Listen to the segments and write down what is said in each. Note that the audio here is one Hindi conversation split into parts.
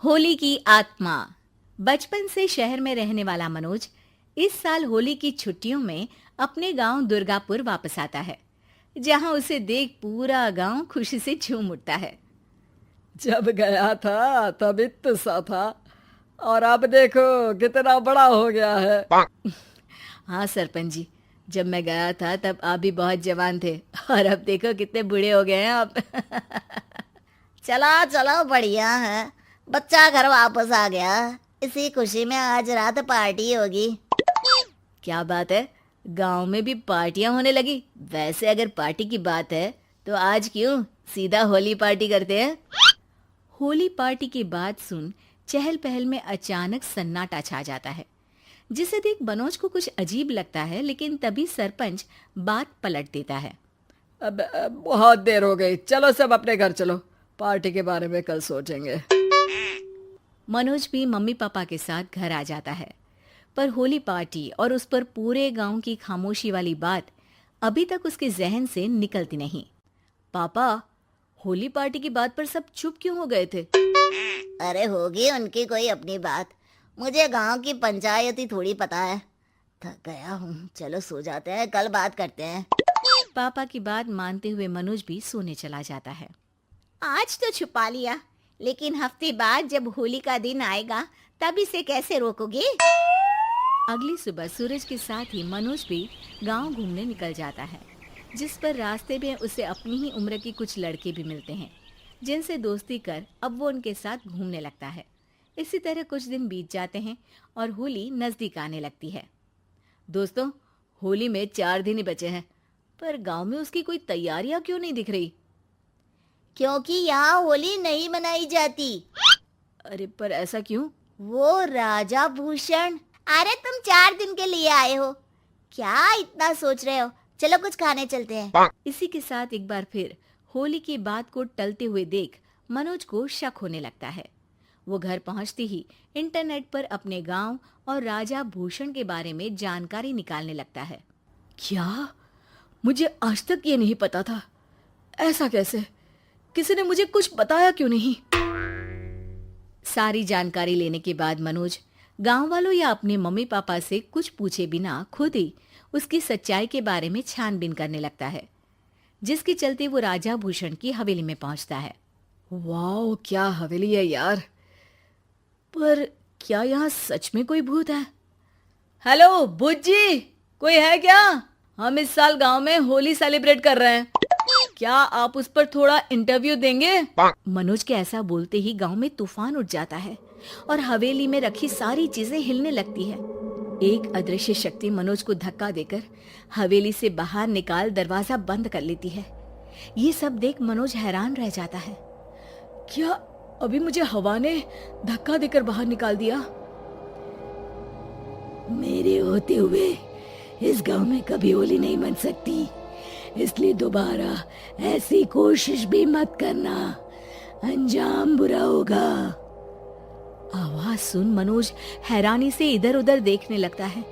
होली की आत्मा। बचपन से शहर में रहने वाला मनोज इस साल होली की छुट्टियों में अपने गांव दुर्गापुर वापस आता है, जहां उसे देख पूरा गांव खुशी से झूम उठता है। जब गया था तब इतना सा था और अब देखो कितना बड़ा हो गया है। हाँ सरपंच जी, जब मैं गया था तब आप भी बहुत जवान थे और अब देखो कितने बूढ़े हो गए हैं आप। चलो चलो बढ़िया है। बच्चा घर वापस आ गया। इसी खुशी में आज रात पार्टी होगी। क्या बात है, गांव में भी पार्टियां होने लगी। वैसे अगर पार्टी की बात है तो आज क्यों सीधा होली पार्टी करते हैं। होली पार्टी की बात सुन चहल पहल में अचानक सन्नाटा छा जाता है, जिसे देख मनोज को कुछ अजीब लगता है। लेकिन तभी सरपंच बात पलट देता है। अब बहुत देर हो गई, चलो सब अपने घर चलो, पार्टी के बारे में कल सोचेंगे। मनोज भी मम्मी पापा के साथ घर आ जाता है, पर होली पार्टी और उस पर पूरे गांव की खामोशी वाली बात अभी तक उसके जहन से निकलती नहीं। पापा, होली पार्टी की बात पर सब चुप क्यों हो गए थे। अरे होगी उनकी कोई अपनी बात। मुझे गांव की पंचायत ही थोड़ी पता है। थक गया हूँ, चलो सो जाते हैं, कल बात करते हैं। पापा की बात मानते हुए मनोज भी सोने चला जाता है। आज तो छुपा लिया, लेकिन हफ्ते बाद जब होली का दिन आएगा तब इसे कैसे रोकोगे। अगली सुबह सूरज के साथ ही मनोज भी गांव घूमने निकल जाता है, जिस पर रास्ते में उसे अपनी ही उम्र के कुछ लड़के भी मिलते हैं, जिनसे दोस्ती कर अब वो उनके साथ घूमने लगता है। इसी तरह कुछ दिन बीत जाते हैं और होली नजदीक आने लगती है। दोस्तों, होली में 4 दिन ही बचे हैं, पर गांव में उसकी कोई तैयारियां क्यों नहीं दिख रही। क्योंकि यहाँ होली नहीं मनाई जाती। अरे पर ऐसा क्यों। वो राजा भूषण। अरे तुम 4 दिन के लिए आए हो, क्या इतना सोच रहे हो। चलो कुछ खाने चलते हैं। इसी के साथ एक बार फिर होली की बात को टलते हुए देख मनोज को शक होने लगता है। वो घर पहुंचते ही इंटरनेट पर अपने गांव और राजा भूषण के बारे में जानकारी निकालने लगता है। क्या? मुझे आज तक ये नहीं पता था। ऐसा कैसे? किसी ने मुझे कुछ बताया क्यों नहीं? सारी जानकारी लेने के बाद मनोज गांव वालों या अपने मम्मी पापा से कुछ पूछे बिना खुद ही उसकी सच्चाई के बारे में छानबीन करने लगता है, जिसके चलते वो राजा भूषण की हवेली में पहुंचता है। वाह, क्या हवेली है यार। पर क्या यहाँ सच में कोई भूत है? हेलो भूत जी, कोई है क्या? हम इस साल गांव में होली सेलिब्रेट कर रहे हैं, क्या आप उस पर थोड़ा इंटरव्यू देंगे? मनोज के ऐसा बोलते ही गांव में तूफान उठ जाता है और हवेली में रखी सारी चीजें हिलने लगती है। एक अदृश्य शक्ति मनोज को धक्का देकर हवेली से बाहर निकाल दरवाजा बंद कर लेती है। ये सब देख मनोज हैरान रह जाता है। क्या अभी मुझे हवा ने धक्का देकर बाहर निकाल दिया? मेरे होते हुए इस गांव में कभी होली नहीं मन सकती, इसलिए दोबारा ऐसी कोशिश भी मत करना, अंजाम बुरा होगा। आवाज सुन मनोज हैरानी से इधर उधर देखने लगता है,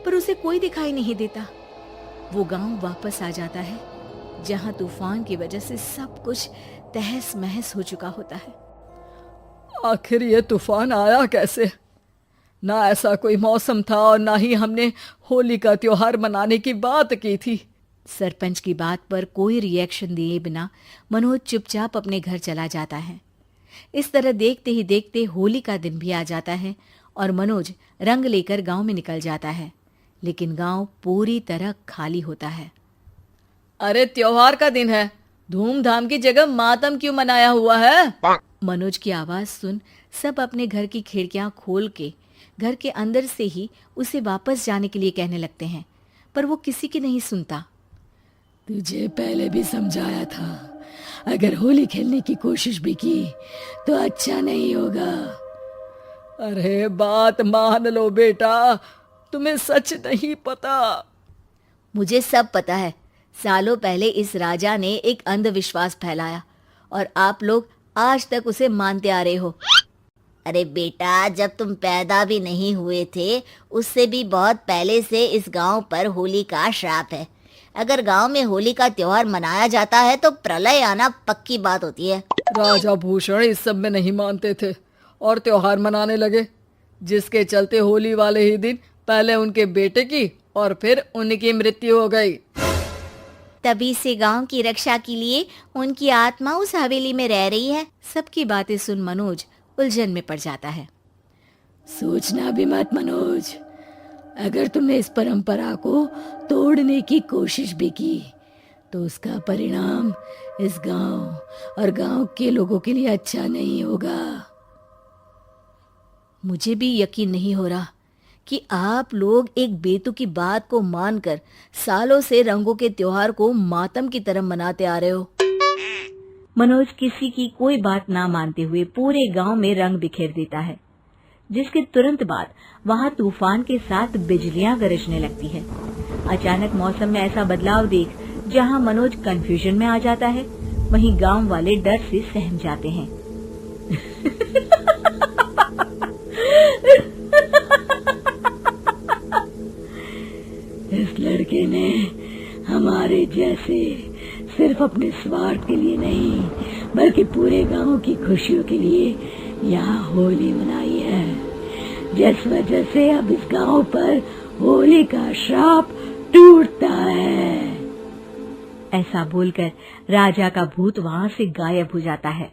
पर उसे कोई दिखाई नहीं देता। वो गांव वापस आ जाता है, जहां तूफान की वजह से सब कुछ तहस महस हो चुका होता है। आखिर ये तूफान आया कैसे? ना ऐसा कोई मौसम था और ना ही हमने होली का त्योहार मनाने की बात की थी। सरपंच की बात पर कोई रिएक्शन दिए बिना मनोज चुपचाप अपने घर चला जाता है। इस तरह देखते ही देखते होली का दिन भी आ जाता है और मनोज रंग लेकर गांव में निकल जाता है, लेकिन गांव पूरी तरह खाली होता है। अरे त्योहार का दिन है, धूमधाम की जगह मातम क्यों मनाया हुआ है? मनोज की आवाज सुन सब अपने घर की खिड़कियां खोल के घर के अंदर से ही उसे वापस जाने के लिए कहने लगते हैं, पर वो किसी की नहीं सुनता। तुझे पहले भी समझाया था, अगर होली खेलने की कोशिश भी की तो अच्छा नहीं होगा। अरे बात मान लो बेटा, तुम्हें सच नहीं पता। मुझे सब पता है। सालों पहले इस राजा ने एक अंधविश्वास फैलाया और आप लोग आज तक उसे मानते आ रहे हो। अरे बेटा, जब तुम पैदा भी नहीं हुए थे उससे भी बहुत पहले से इस गांव पर होली का श्राप है। अगर गांव में होली का त्योहार मनाया जाता है तो प्रलय आना पक्की बात होती है। राजा भूषण इस सब में नहीं मानते थे और त्योहार मनाने लगे, जिसके चलते होली वाले ही दिन पहले उनके बेटे की और फिर उनकी मृत्यु हो गई। तभी से गांव की रक्षा के लिए उनकी आत्मा उस हवेली में रह रही है। सबकी बातें सुन मनोज उलझन में पड़ जाता है। सोचना भी मत मनोज, अगर तुमने इस परंपरा को तोड़ने की कोशिश भी की तो उसका परिणाम इस गांव और गांव के लोगों के लिए अच्छा नहीं होगा। मुझे भी यकीन नहीं हो रहा कि आप लोग एक बेतुकी बात को मानकर सालों से रंगों के त्योहार को मातम की तरह मनाते आ रहे हो। मनोज किसी की कोई बात ना मानते हुए पूरे गांव में रंग बिखेर देता है, जिसके तुरंत बाद वहां तूफान के साथ बिजलियां गरजने लगती है। अचानक मौसम में ऐसा बदलाव देख जहां मनोज कंफ्यूजन में आ जाता है, वहीं गांव वाले डर से सहम जाते हैं। इस लड़के ने हमारे जैसे सिर्फ अपने स्वार्थ के लिए नहीं बल्कि पूरे गांव की खुशियों के लिए यहाँ होली मनाई है, जिस वजह से अब इस गांव पर होली का श्राप टूटता है। ऐसा बोलकर राजा का भूत वहां से गायब हो जाता है,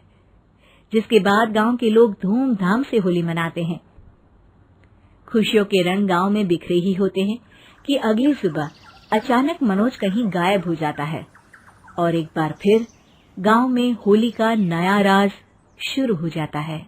जिसके बाद गांव के लोग धूमधाम से होली मनाते हैं। खुशियों के रंग गांव में बिखरे ही होते हैं कि अगली सुबह अचानक मनोज कहीं गायब हो जाता है और एक बार फिर गांव में होली का नया राज शुरू हो जाता है।